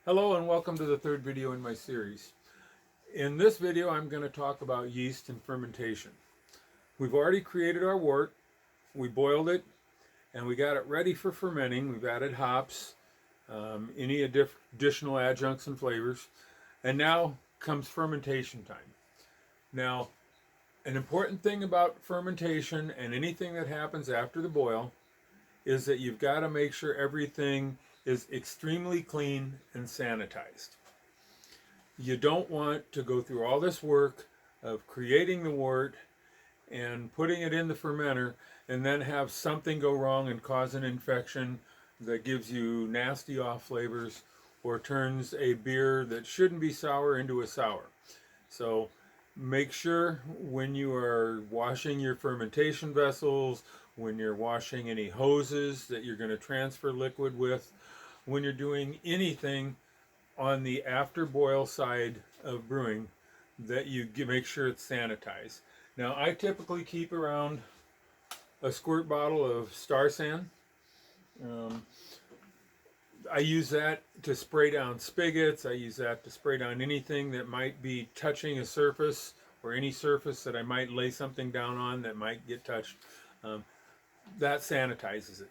Hello and welcome to the third video in my series. In this video I'm going to talk about yeast and fermentation. We've already created our wort, we boiled it, and we got it ready for fermenting. We've added hops, any additional adjuncts and flavors, and now comes fermentation time. Now, an important thing about fermentation and anything that happens after the boil is that you've got to make sure everything is extremely clean and sanitized. You don't want to go through all this work of creating the wort and putting it in the fermenter and then have something go wrong and cause an infection that gives you nasty off flavors or turns a beer that shouldn't be sour into a sour. So make sure when you are washing your fermentation vessels, when you're washing any hoses that you're going to transfer liquid with, when you're doing anything on the after boil side of brewing, that you make sure it's sanitized. Now, I typically keep around a squirt bottle of Star San. I use that to spray down spigots. I use that to spray down anything that might be touching a surface or any surface that I might lay something down on that might get touched. That sanitizes it.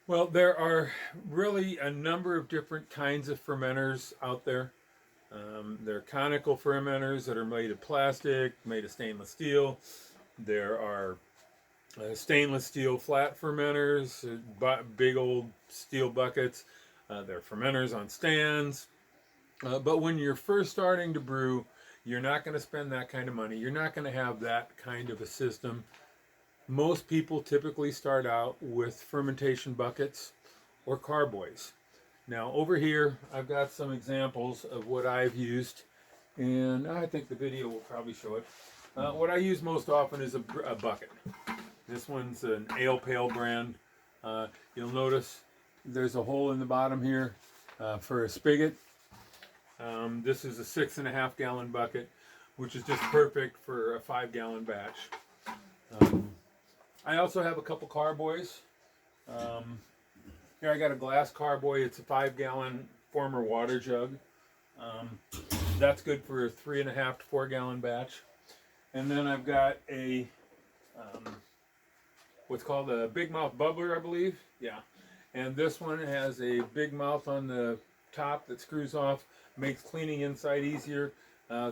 Well, there are really a number of different kinds of fermenters out there. There are conical fermenters that are made of plastic, made of stainless steel. There are stainless steel flat fermenters, big old steel buckets. There are fermenters on stands. But when you're first starting to brew, you're not going to spend that kind of money. You're not going to have that kind of a system. Most people typically start out with fermentation buckets or carboys. Now over here I've got some examples of what I've used, and I think the video will probably show it. What I use most often is a bucket. This one's an Ale Pail brand. You'll notice there's a hole in the bottom here for a spigot. This is a 6.5 gallon bucket, which is just perfect for a 5-gallon batch. I also have a couple carboys. Here I got a glass carboy. It's a 5-gallon former water jug. That's good for a 3.5 to 4-gallon batch. And then I've got a what's called a big mouth bubbler, I believe. Yeah. And this one has a big mouth on the top that screws off, makes cleaning inside easier.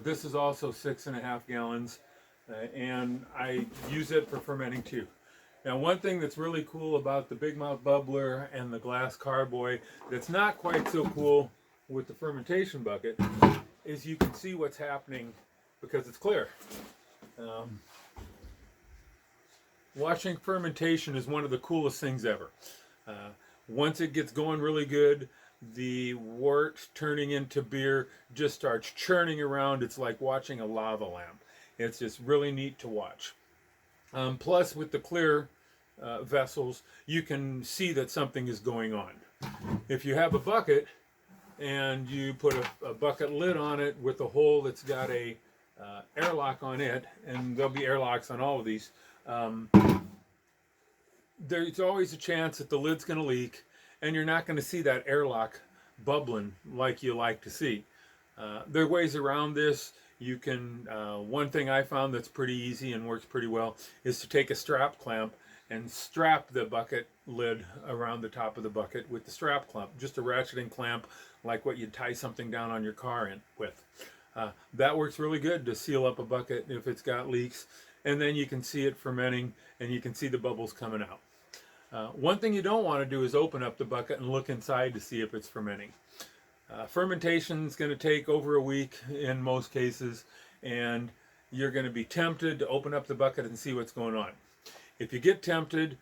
This is also 6.5 gallons, and I use it for fermenting too. Now, one thing that's really cool about the big mouth bubbler and the glass carboy that's not quite so cool with the fermentation bucket is you can see what's happening because it's clear. Watching fermentation is one of the coolest things ever. Once it gets going really good, the wort turning into beer just starts churning around. It's like watching a lava lamp. It's just really neat to watch. Plus, with the clear vessels, you can see that something is going on. If you have a bucket and you put a bucket lid on it with a hole that's got a airlock on it, and there'll be airlocks on all of these, there's always a chance that the lid's going to leak, and you're not going to see that airlock bubbling like you like to see. There are ways around this. You can, one thing I found that's pretty easy and works pretty well is to take a strap clamp and strap the bucket lid around the top of the bucket with the strap clamp, just a ratcheting clamp like what you'd tie something down on your car in with. That works really good to seal up a bucket if it's got leaks, and then you can see it fermenting and you can see the bubbles coming out. One thing you don't want to do is open up the bucket and look inside to see if it's fermenting. Fermentation is going to take over a week in most cases, and you're going to be tempted to open up the bucket and see what's going on. If you get tempted,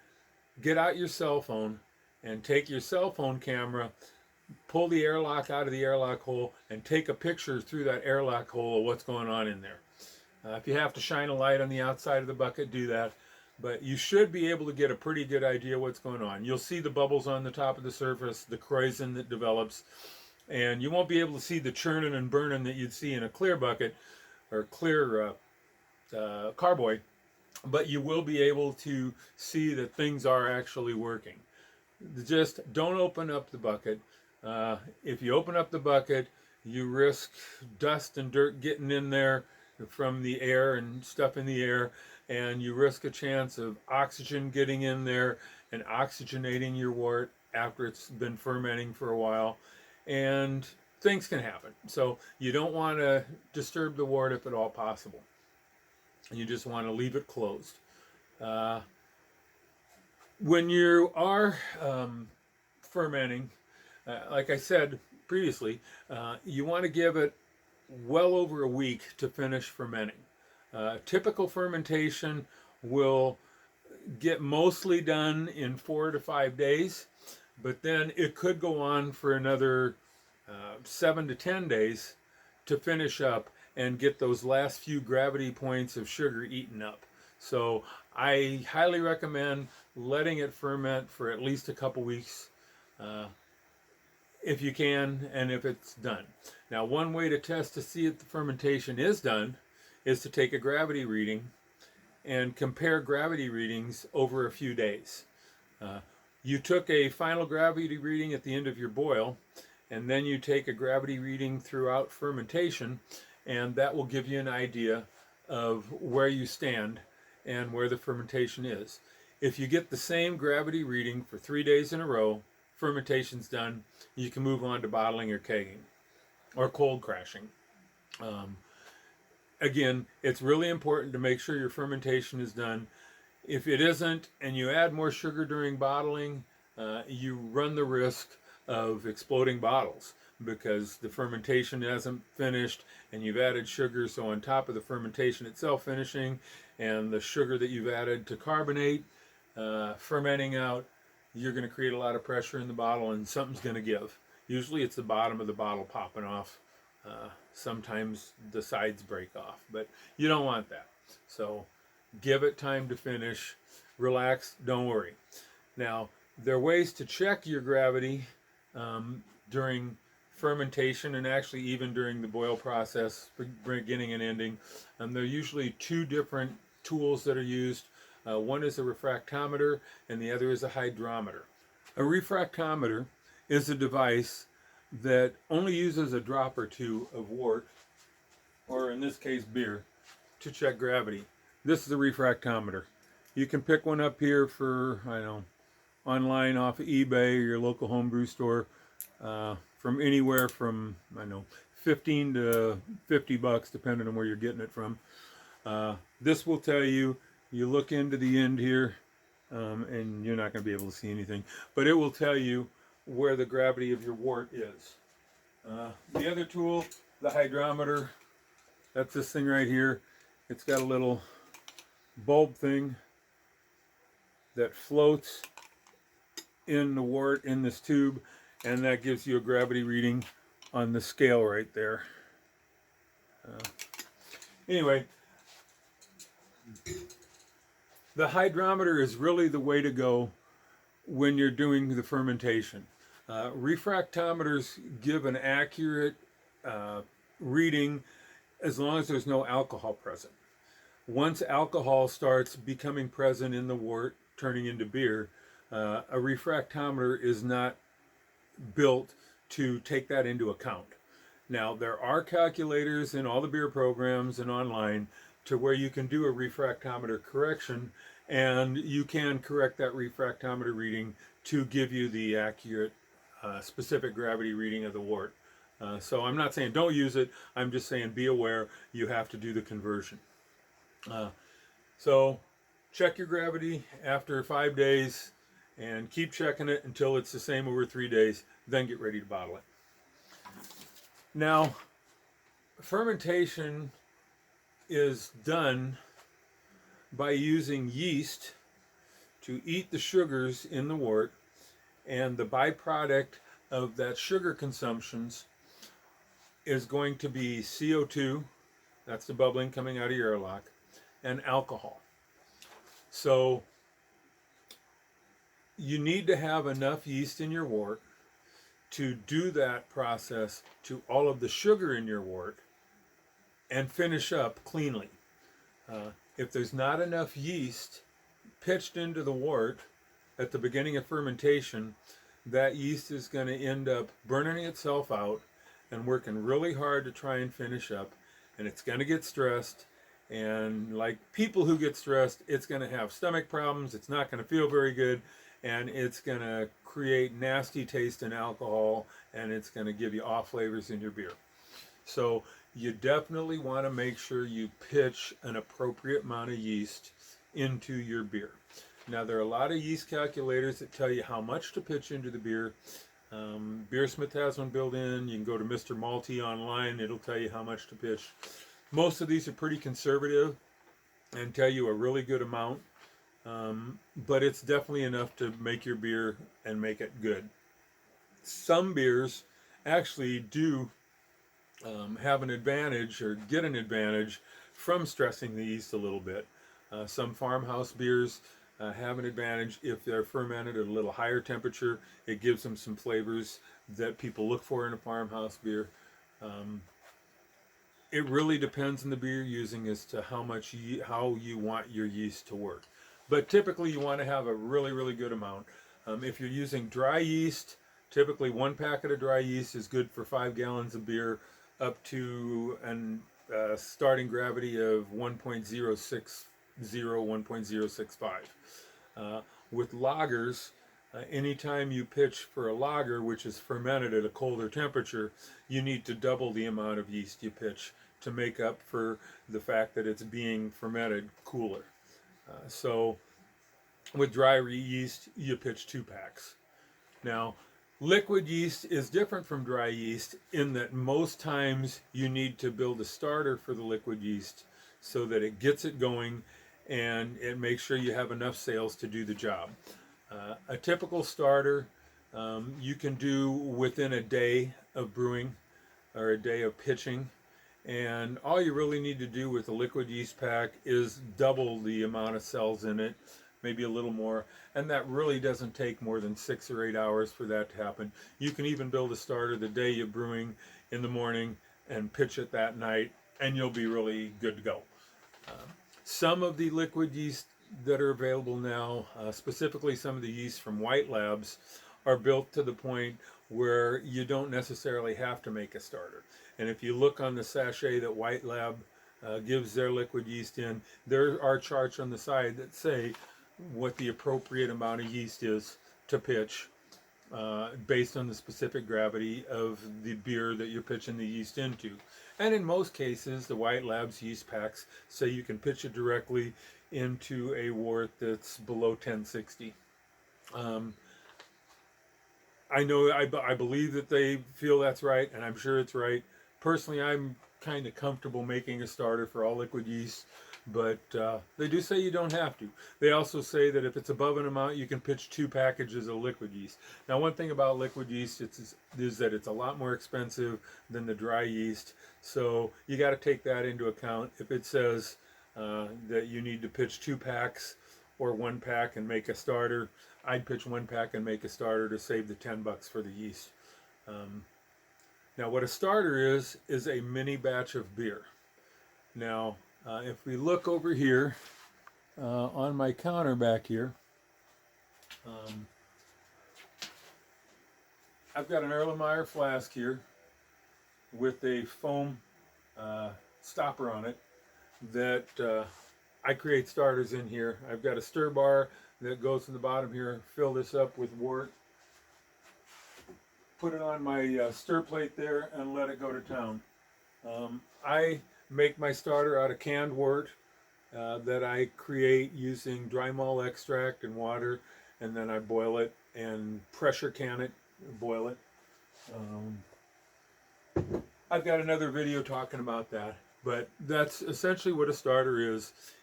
get out your cell phone and take your cell phone camera, pull the airlock out of the airlock hole, and take a picture through that airlock hole of what's going on in there. If you have to shine a light on the outside of the bucket, do that. But you should be able to get a pretty good idea what's going on. You'll see the bubbles on the top of the surface, the krausen that develops, and you won't be able to see the churning and burning that you'd see in a clear bucket or clear carboy, but you will be able to see that things are actually working. Just don't open up the bucket. If you open up the bucket, you risk dust and dirt getting in there from the air and stuff in the air, and you risk a chance of oxygen getting in there and oxygenating your wort after it's been fermenting for a while, and things can happen. So you don't want to disturb the wort if at all possible. You just want to leave it closed. When you are fermenting, like I said previously, you want to give it well over a week to finish fermenting. Typical fermentation will get mostly done in 4 to 5 days, but then it could go on for another 7 to 10 days to finish up and get those last few gravity points of sugar eaten up. So I highly recommend letting it ferment for at least a couple weeks if you can, and if it's done. Now, one way to test to see if the fermentation is done is to take a gravity reading and compare gravity readings over a few days. You took a final gravity reading at the end of your boil, and then you take a gravity reading throughout fermentation, and that will give you an idea of where you stand and where the fermentation is. If you get the same gravity reading for 3 days in a row, fermentation's done. You can move on to bottling or kegging or cold crashing. Again, it's really important to make sure your fermentation is done. If it isn't, and you add more sugar during bottling, you run the risk of exploding bottles because the fermentation hasn't finished and you've added sugar. So on top of the fermentation itself finishing and the sugar that you've added to carbonate, fermenting out, you're going to create a lot of pressure in the bottle and something's going to give. Usually it's the bottom of the bottle popping off. Sometimes the sides break off, but you don't want that. So give it time to finish. Relax, don't worry. Now, there are ways to check your gravity during fermentation and actually even during the boil process, beginning and ending. There are usually two different tools that are used. One is a refractometer and the other is a hydrometer. A refractometer is a device that only uses a drop or two of wort, or in this case beer, to check gravity. This is a refractometer. You can pick one up here for, I don't know, online off of eBay or your local homebrew store, from anywhere from, I don't know, 15 to 50 bucks, depending on where you're getting it from. This will tell you, you look into the end here, and you're not going to be able to see anything, but it will tell you where the gravity of your wort is. The other tool, the hydrometer, that's this thing right here. It's got a little bulb thing that floats in the wort in this tube, and that gives you a gravity reading on the scale right there. Anyway, the hydrometer is really the way to go when you're doing the fermentation. Refractometers give an accurate reading as long as there's no alcohol present. Once alcohol starts becoming present in the wort, turning into beer, a refractometer is not built to take that into account. Now, there are calculators in all the beer programs and online to where you can do a refractometer correction, and you can correct that refractometer reading to give you the accurate specific gravity reading of the wort. So I'm not saying don't use it, I'm just saying be aware you have to do the conversion. So check your gravity after 5 days and keep checking it until it's the same over 3 days, then get ready to bottle it. Now, fermentation is done by using yeast to eat the sugars in the wort, and the byproduct of that sugar consumptions is going to be CO2, that's the bubbling coming out of your airlock, and alcohol. So you need to have enough yeast in your wort to do that process to all of the sugar in your wort and finish up cleanly. If there's not enough yeast pitched into the wort, at the beginning of fermentation, that yeast is going to end up burning itself out and working really hard to try and finish up, and it's going to get stressed. And like people who get stressed, it's going to have stomach problems, it's not going to feel very good, and it's going to create nasty taste in alcohol, and it's going to give you off flavors in your beer. So you definitely want to make sure you pitch an appropriate amount of yeast into your beer. Now, there are a lot of yeast calculators that tell you how much to pitch into the beer. Beersmith has one built in. You can go to Mr. Malty online. It'll tell you how much to pitch. Most of these are pretty conservative and tell you a really good amount. But it's definitely enough to make your beer and make it good. Some beers actually do have an advantage or get an advantage from stressing the yeast a little bit. Some farmhouse beers have an advantage if they're fermented at a little higher temperature. It gives them some flavors that people look for in a farmhouse beer. It really depends on the beer you're using as to how you want your yeast to work. But typically you want to have a really, really good amount. If you're using dry yeast, typically 1 packet of dry yeast is good for 5 gallons of beer, up to a starting gravity of 1.060, 1.065. With lagers, anytime you pitch for a lager which is fermented at a colder temperature, you need to double the amount of yeast you pitch to make up for the fact that it's being fermented cooler. So with dry yeast, you pitch 2 packs. Now, liquid yeast is different from dry yeast in that most times you need to build a starter for the liquid yeast so that it gets it going and it makes sure you have enough sales to do the job. A typical starter you can do within a day of brewing or a day of pitching, and all you really need to do with a liquid yeast pack is double the amount of cells in it, maybe a little more, and that really doesn't take more than 6 or 8 hours for that to happen. You can even build a starter the day you're brewing in the morning and pitch it that night, and you'll be really good to go. Some of the liquid yeast that are available now, specifically some of the yeast from White Labs, are built to the point where you don't necessarily have to make a starter. And if you look on the sachet that White Lab gives their liquid yeast in, there are charts on the side that say what the appropriate amount of yeast is to pitch based on the specific gravity of the beer that you're pitching the yeast into. And in most cases, the White Labs yeast packs say you can pitch it directly into a wort that's below 1060. I know, I believe that they feel that's right, and I'm sure it's right. Personally, I'm kind of comfortable making a starter for all liquid yeast, but they do say you don't have to. They also say that if it's above an amount, you can pitch 2 packages of liquid yeast. Now, one thing about liquid yeast is that it's a lot more expensive than the dry yeast, so you got to take that into account. If it says that you need to pitch 2 packs or 1 pack and make a starter, I'd pitch 1 pack and make a starter to save the $10 for the yeast. Now, what a starter is a mini batch of beer. Now, if we look over here on my counter back here, I've got an Erlenmeyer flask here with a foam stopper on it that I create starters in here. I've got a stir bar that goes to the bottom here. Fill this up with wort, put it on my stir plate there, and let it go to town. I make my starter out of canned wort that I create using dry malt extract and water, and then I boil it and pressure can it, boil it. I've got another video talking about that, but that's essentially what a starter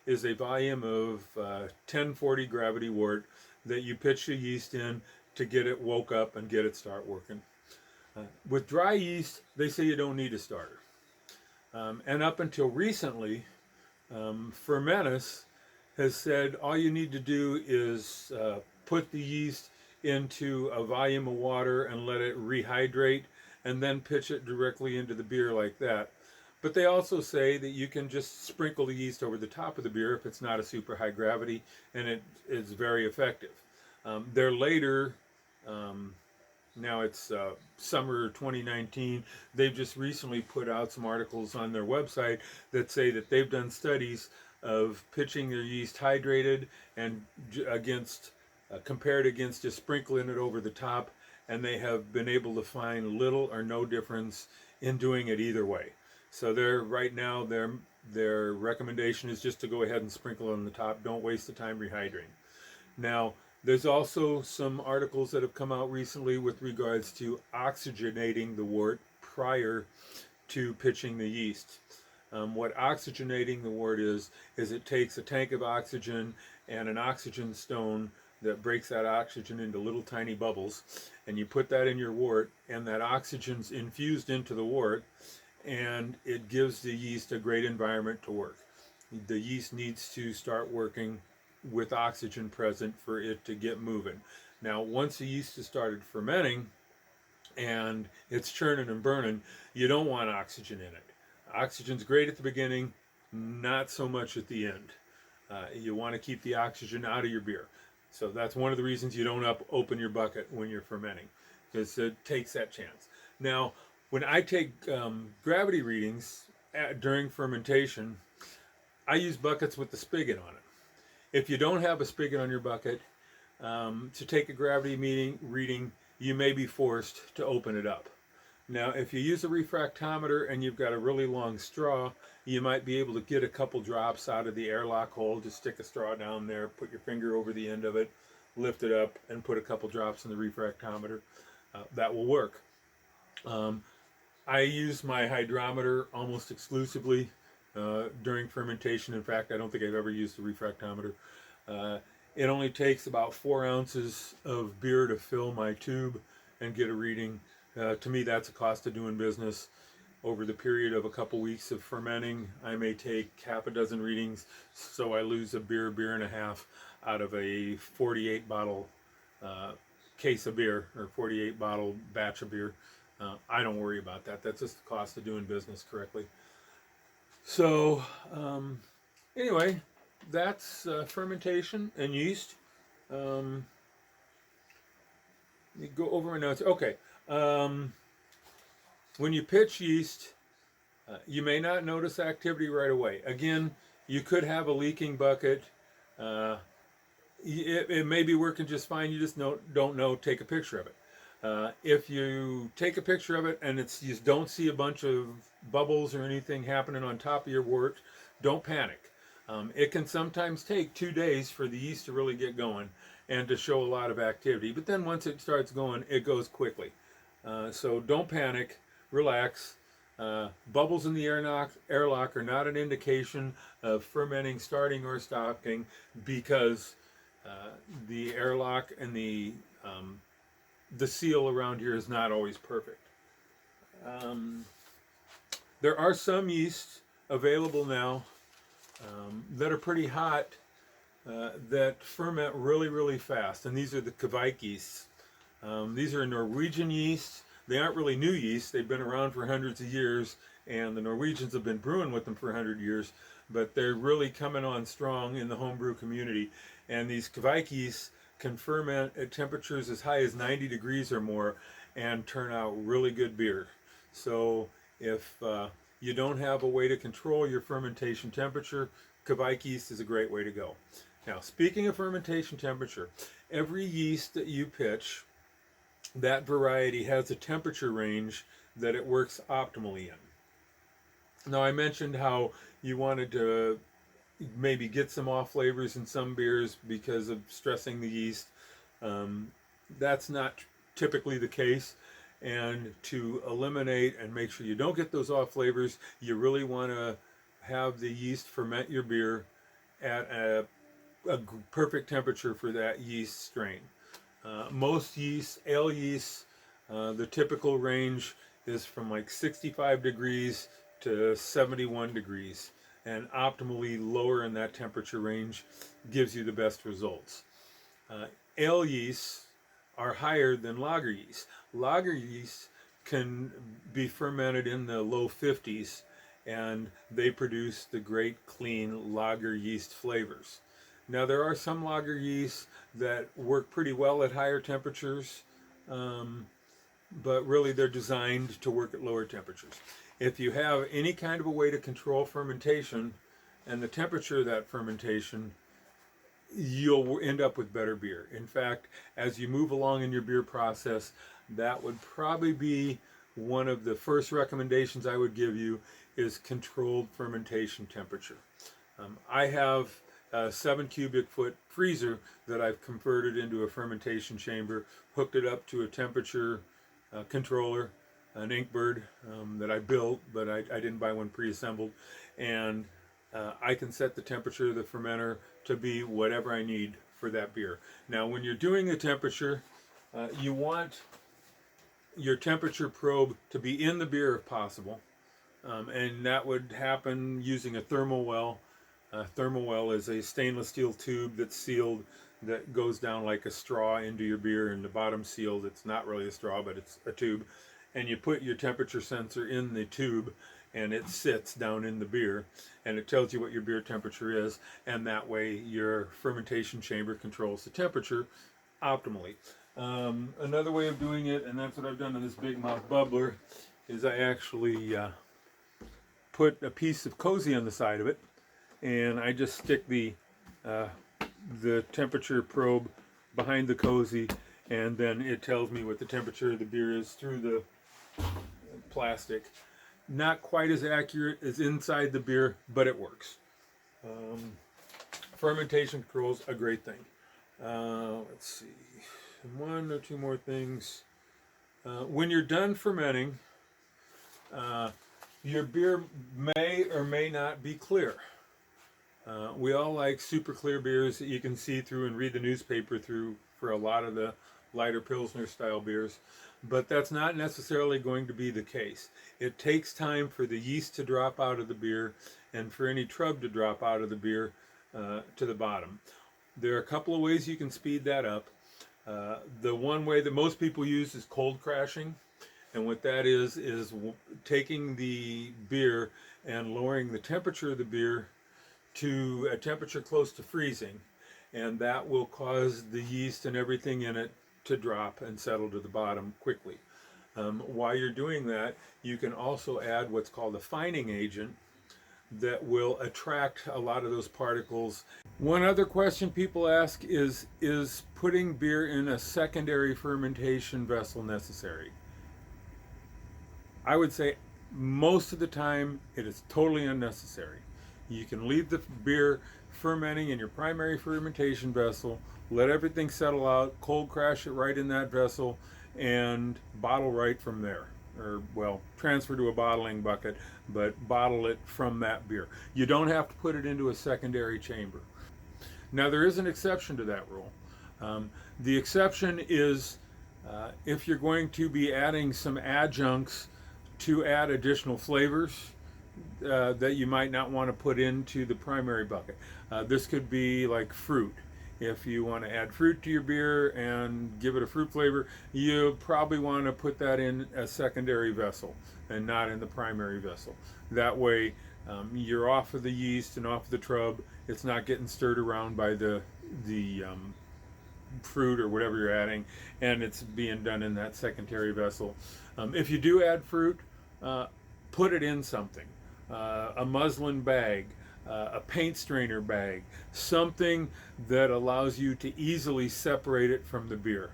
is a volume of 1040 gravity wort that you pitch the yeast in to get it woke up and get it start working. With dry yeast, they say you don't need a starter. And up until recently, Fermentus has said all you need to do is put the yeast into a volume of water and let it rehydrate, and then pitch it directly into the beer like that. But they also say that you can just sprinkle the yeast over the top of the beer if it's not a super high gravity, and it is very effective. They're later, now it's summer 2019. They've just recently put out some articles on their website that say that they've done studies of pitching their yeast hydrated and against compared against just sprinkling it over the top, and they have been able to find little or no difference in doing it either way. So they're right now their recommendation is just to go ahead and sprinkle on the top. Don't waste the time rehydrating. Now, there's also some articles that have come out recently with regards to oxygenating the wort prior to pitching the yeast. What oxygenating the wort is it takes a tank of oxygen and an oxygen stone that breaks that oxygen into little tiny bubbles, and you put that in your wort, and that oxygen's infused into the wort, and it gives the yeast a great environment to work. The yeast needs to start working with oxygen present for it to get moving. Now, once the yeast has started fermenting and it's churning and burning, you don't want oxygen in it. Oxygen's great at the beginning, not so much at the end. You want to keep the oxygen out of your beer. So that's one of the reasons you don't open your bucket when you're fermenting, because it takes that chance. Now, when I take gravity readings during fermentation, I use buckets with the spigot on it. If you don't have a spigot on your bucket, to take a gravity reading, you may be forced to open it up. Now, if you use a refractometer and you've got a really long straw, you might be able to get a couple drops out of the airlock hole. Just stick a straw down there, put your finger over the end of it, lift it up, and put a couple drops in the refractometer. That will work. I use my hydrometer almost exclusively during fermentation. In fact, I don't think I've ever used the refractometer. It only takes about 4 ounces of beer to fill my tube and get a reading. To me, that's a cost of doing business. Over the period of a couple weeks of fermenting, I may take half a dozen readings, so I lose a beer and a half out of a 48 bottle case of beer, or 48 bottle batch of beer. I don't worry about that. That's just the cost of doing business correctly. So anyway, that's fermentation and yeast. You go over my notes. Okay. When you pitch yeast, you may not notice activity right away. Again, you could have a leaking bucket. It may be working just fine. You just don't know. Take a picture of it. If you take a picture of it and you don't see a bunch of bubbles or anything happening on top of your wort, don't panic. It can sometimes take 2 days for the yeast to really get going and to show a lot of activity. But then once it starts going, it goes quickly. So don't panic. Relax. Bubbles in the airlock are not an indication of fermenting starting or stopping, because the airlock and the seal around here is not always perfect. There are some yeasts available now that are pretty hot that ferment really, really fast, and these are the Kvike yeasts. These are Norwegian yeasts. They aren't really new yeasts. They've been around for hundreds of years, and the Norwegians have been brewing with them for 100 years, but they're really coming on strong in the homebrew community. And these Kvike yeasts can ferment at temperatures as high as 90 degrees or more and turn out really good beer. So if you don't have a way to control your fermentation temperature, Kvike yeast is a great way to go. Now, speaking of fermentation temperature, every yeast that you pitch, that variety has a temperature range that it works optimally in. Now, I mentioned how you wanted to maybe get some off flavors in some beers because of stressing the yeast. That's not typically the case. And to eliminate and make sure you don't get those off flavors, you really want to have the yeast ferment your beer at a perfect temperature for that yeast strain. Most yeast, ale yeasts, the typical range is from like 65 degrees to 71 degrees, and optimally lower in that temperature range gives you the best results. Ale yeasts are higher than lager yeast. Lager yeast can be fermented in the low 50s, and they produce the great clean lager yeast flavors. Now there are some lager yeasts that work pretty well at higher temperatures, but really they're designed to work at lower temperatures. If you have any kind of a way to control fermentation and the temperature of that fermentation, you'll end up with better beer. In fact, as you move along in your beer process, that would probably be one of the first recommendations I would give you, is controlled fermentation temperature. I have a 7 cubic foot freezer that I've converted into a fermentation chamber, hooked it up to a temperature controller, an Inkbird that I built, but I didn't buy one pre-assembled, and I can set the temperature of the fermenter to be whatever I need for that beer. Now, when you're doing the temperature, you want your temperature probe to be in the beer if possible, and that would happen using a thermal well. A thermal well is a stainless steel tube that's sealed, that goes down like a straw into your beer, and the bottom's sealed. It's not really a straw, but it's a tube, and you put your temperature sensor in the tube, and it sits down in the beer, and it tells you what your beer temperature is, and that way your fermentation chamber controls the temperature optimally. Another way of doing it, and that's what I've done to this big mouth bubbler, is I actually put a piece of cozy on the side of it, and I just stick the temperature probe behind the cozy, and then it tells me what the temperature of the beer is through the plastic. Not quite as accurate as inside the beer, but it works. Fermentation control's a great thing. Let's see, one or two more things. When you're done fermenting, your beer may or may not be clear. We all like super clear beers that you can see through and read the newspaper through for a lot of the lighter Pilsner style beers, but that's not necessarily going to be the case. It takes time for the yeast to drop out of the beer and for any trub to drop out of the beer to the bottom. There are a couple of ways you can speed that up. The one way that most people use is cold crashing, and what that is taking the beer and lowering the temperature of the beer to a temperature close to freezing, and that will cause the yeast and everything in it to drop and settle to the bottom quickly. While you're doing that, you can also add what's called a fining agent that will attract a lot of those particles. One other question people ask is putting beer in a secondary fermentation vessel necessary? I would say most of the time it is totally unnecessary. You can leave the beer fermenting in your primary fermentation vessel, let everything settle out, cold crash it right in that vessel, and bottle right from there. Or, well, transfer to a bottling bucket, but bottle it from that beer. You don't have to put it into a secondary chamber. Now, there is an exception to that rule. The exception is if you're going to be adding some adjuncts to add additional flavors that you might not want to put into the primary bucket. This could be like fruit. If you want to add fruit to your beer and give it a fruit flavor, you probably want to put that in a secondary vessel and not in the primary vessel. That way you're off of the yeast and off of the trub. It's not getting stirred around by the fruit or whatever you're adding, and it's being done in that secondary vessel. If you do add fruit, put it in something. A muslin bag, a paint strainer bag, something that allows you to easily separate it from the beer.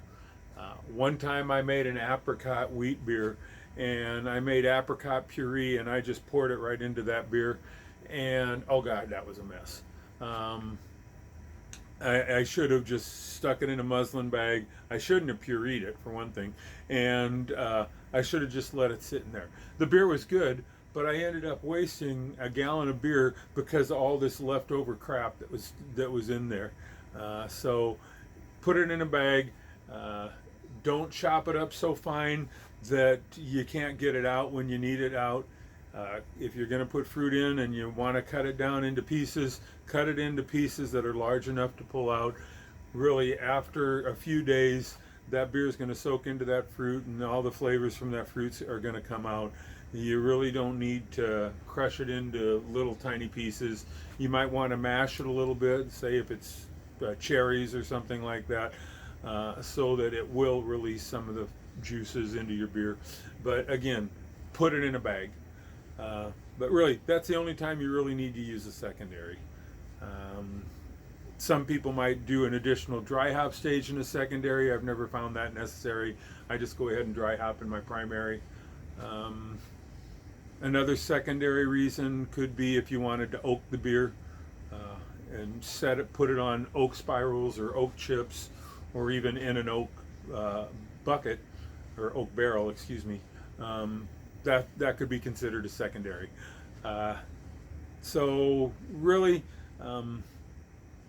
One time I made an apricot wheat beer, and I made apricot puree, and I just poured it right into that beer, and oh god, that was a mess. I should have just stuck it in a muslin bag. I shouldn't have pureed it, for one thing, and I should have just let it sit in there. The beer was good, but I ended up wasting a gallon of beer because of all this leftover crap that was in there. So put it in a bag. Don't chop it up so fine that you can't get it out when you need it out. If you're going to put fruit in and you want to cut it down into pieces, cut it into pieces that are large enough to pull out. Really, after a few days, that beer is going to soak into that fruit, and all the flavors from that fruit are going to come out. You really don't need to crush it into little tiny pieces. You might want to mash it a little bit, say if it's cherries or something like that, so that it will release some of the juices into your beer. But again, put it in a bag. But really, that's the only time you really need to use a secondary. Um, some people might do an additional dry hop stage in a secondary. I've never found that necessary. I just go ahead and dry hop in my primary. Um, Another secondary reason could be if you wanted to oak the beer and put it on oak spirals or oak chips, or even in an oak bucket or oak barrel, excuse me. That could be considered a secondary. Uh, so really,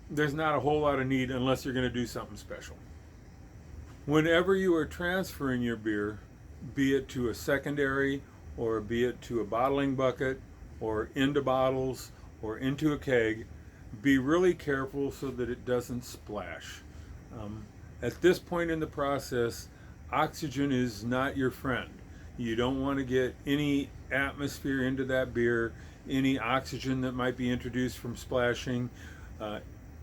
there's not a whole lot of need unless you're going to do something special. Whenever you are transferring your beer, be it to a secondary or be it to a bottling bucket or into bottles or into a keg, be really careful so that it doesn't splash. At this point in the process, oxygen is not your friend. You don't want to get any atmosphere into that beer, any oxygen that might be introduced from splashing,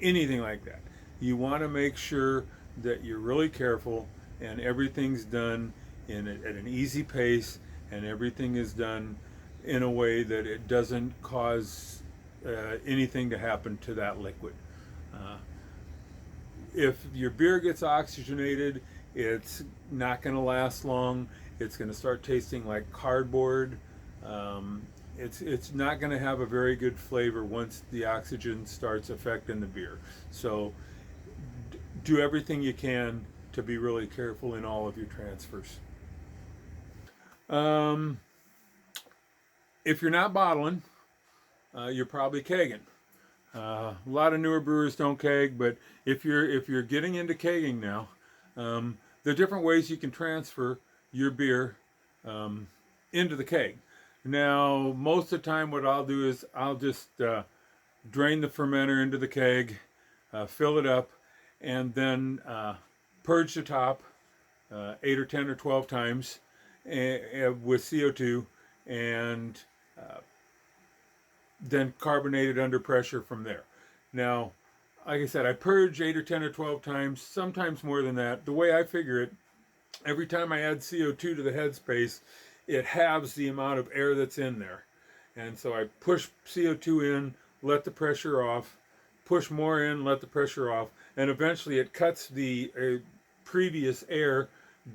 anything like that. You want to make sure that you're really careful and everything's done at an easy pace, and everything is done in a way that it doesn't cause anything to happen to that liquid. Uh, if your beer gets oxygenated, it's not going to last long. It's going to start tasting like cardboard. It's not going to have a very good flavor once the oxygen starts affecting the beer. So do everything you can to be really careful in all of your transfers. If you're not bottling, you're probably kegging. A lot of newer brewers don't keg, but if you're getting into kegging now, there are different ways you can transfer your beer into the keg. Now, most of the time, what I'll do is I'll just drain the fermenter into the keg, fill it up, and then purge the top 8 or 10 or 12 times with CO2, and then carbonate it under pressure from there. Now, like I said, I purge 8 or 10 or 12 times, sometimes more than that. The way I figure it, every time I add CO2 to the headspace, it halves the amount of air that's in there. And so I push CO2 in, let the pressure off, push more in, let the pressure off, and eventually it cuts the previous air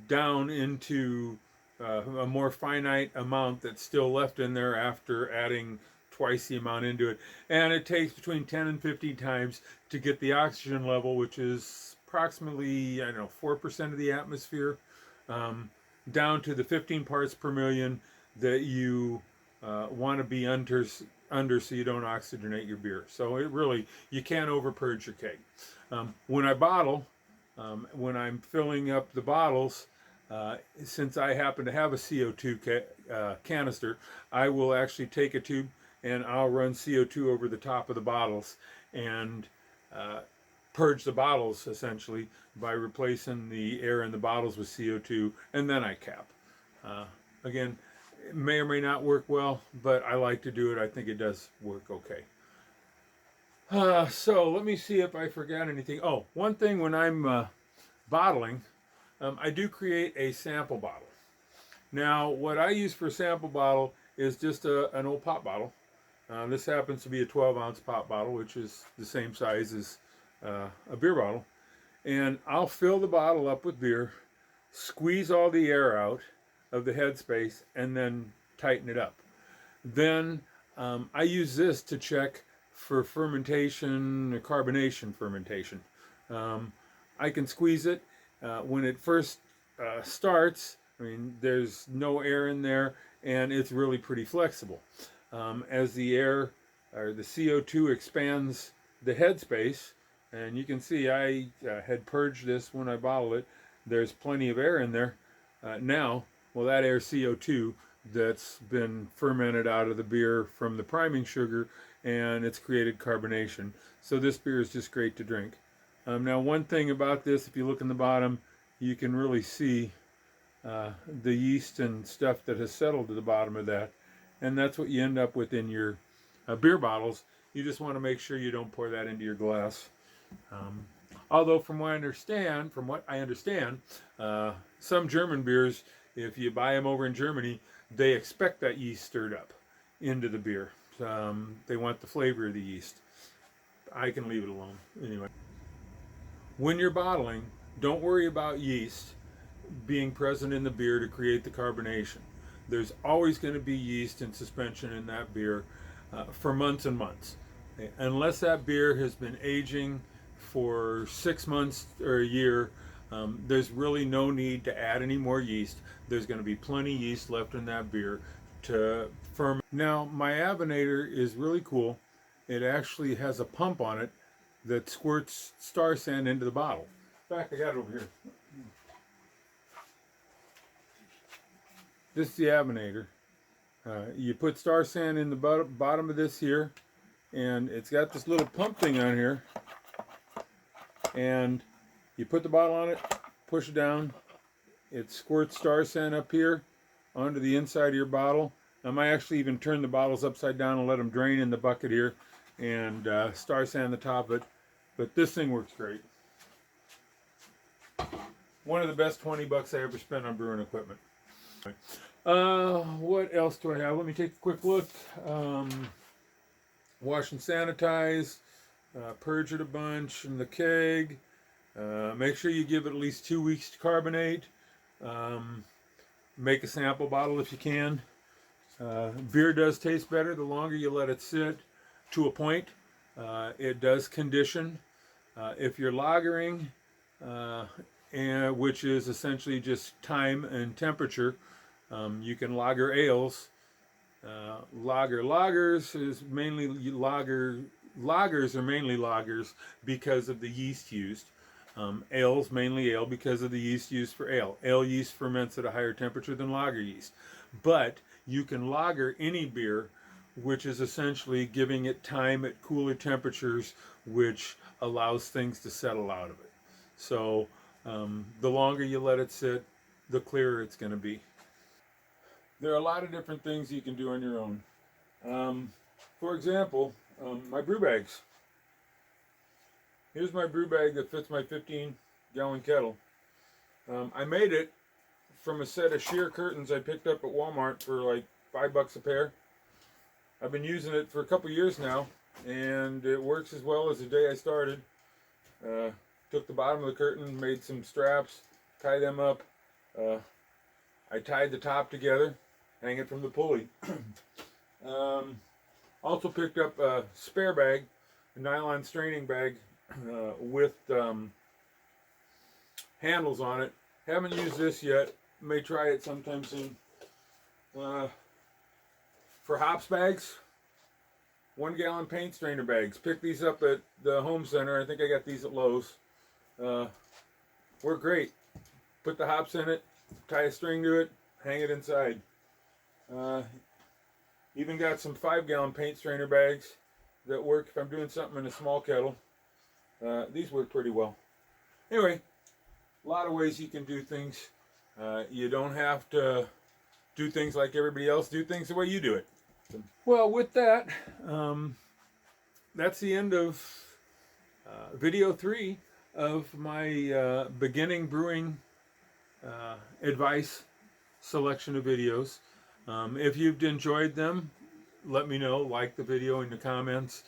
down into a more finite amount that's still left in there after adding twice the amount into it. And it takes between 10 and 15 times to get the oxygen level, which is approximately, 4% of the atmosphere, down to the 15 parts per million that you want to be under so you don't oxygenate your beer. So it really, you can't over purge your keg. When I bottle, when I'm filling up the bottles, since I happen to have a CO2 canister, I will actually take a tube and I'll run CO2 over the top of the bottles and purge the bottles essentially by replacing the air in the bottles with CO2, and then I cap. Again, it may or may not work well, but I like to do it. I think it does work okay. So let me see if I forgot anything. Oh, one thing when I'm bottling, I do create a sample bottle. Now, what I use for a sample bottle is just an old pop bottle. This happens to be a 12-ounce pop bottle, which is the same size as a beer bottle. And I'll fill the bottle up with beer, squeeze all the air out of the headspace, and then tighten it up. Then I use this to check for fermentation or carbonation fermentation. I can squeeze it. When it first starts, there's no air in there, and it's really pretty flexible. As the air or the CO2 expands the headspace, and you can see I had purged this when I bottled it. There's plenty of air in there now. Well, that air CO2 that's been fermented out of the beer from the priming sugar, and it's created carbonation. So this beer is just great to drink. Now, one thing about this, if you look in the bottom, you can really see the yeast and stuff that has settled to the bottom of that. And that's what you end up with in your beer bottles. You just want to make sure you don't pour that into your glass. Although from what I understand, some German beers, if you buy them over in Germany, they expect that yeast stirred up into the beer. They want the flavor of the yeast. I can leave it alone. Anyway, when you're bottling, don't worry about yeast being present in the beer to create the carbonation. There's always going to be yeast in suspension in that beer for months and months. Unless that beer has been aging for 6 months or a year, there's really no need to add any more yeast. There's going to be plenty of yeast left in that beer to ferment. Now, my abonator is really cool. It actually has a pump on it that squirts Star San into the bottle. In fact, I got it over here. This is the abonator. You put Star San in the bottom of this here, and it's got this little pump thing on here. And you put the bottle on it, push it down, it squirts Star San up here onto the inside of your bottle. I might actually even turn the bottles upside down and let them drain in the bucket here, and Star San the top of it. But this thing works great. One of the best 20 bucks I ever spent on brewing equipment. What else do I have? Let me take a quick look. Wash and sanitize, purge it a bunch in the keg. Make sure you give it at least 2 weeks to carbonate. Make a sample bottle if you can. Beer does taste better the longer you let it sit to a point. It does condition. If you're lagering, which is essentially just time and temperature, you can lager ales. Lagers is mainly lagers are mainly lagers because of the yeast used. Ales mainly ale because of the yeast used for ale. Ale yeast ferments at a higher temperature than lager yeast. But you can lager any beer, which is essentially giving it time at cooler temperatures, which allows things to settle out of it. So the longer you let it sit, the clearer it's going to be. There are a lot of different things you can do on your own. For example, my brew bags. Here's my brew bag that fits my 15-gallon kettle. I made it from a set of sheer curtains I picked up at Walmart for like $5 a pair. I've been using it for a couple years now, and it works as well as the day I started. Took the bottom of the curtain, made some straps, tie them up. I tied the top together, hang it from the pulley. Also picked up a spare bag, a nylon straining bag with handles on it. Haven't used this yet. May try it sometime soon. For hops bags, 1-gallon paint strainer bags. Picked these up at the home center. I think I got these at Lowe's. Work great. Put the hops in it, tie a string to it, hang it inside. Even got some 5-gallon paint strainer bags that work if I'm doing something in a small kettle. These work pretty well. Anyway, a lot of ways you can do things. You don't have to do things like everybody else. Do things the way you do it. Well, with that, that's the end of video 3 of my beginning brewing advice selection of videos. If you've enjoyed them, let me know. Like the video in the comments.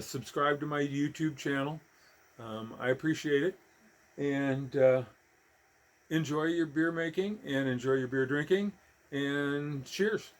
Subscribe to my YouTube channel. I appreciate it. And enjoy your beer making and enjoy your beer drinking. And cheers.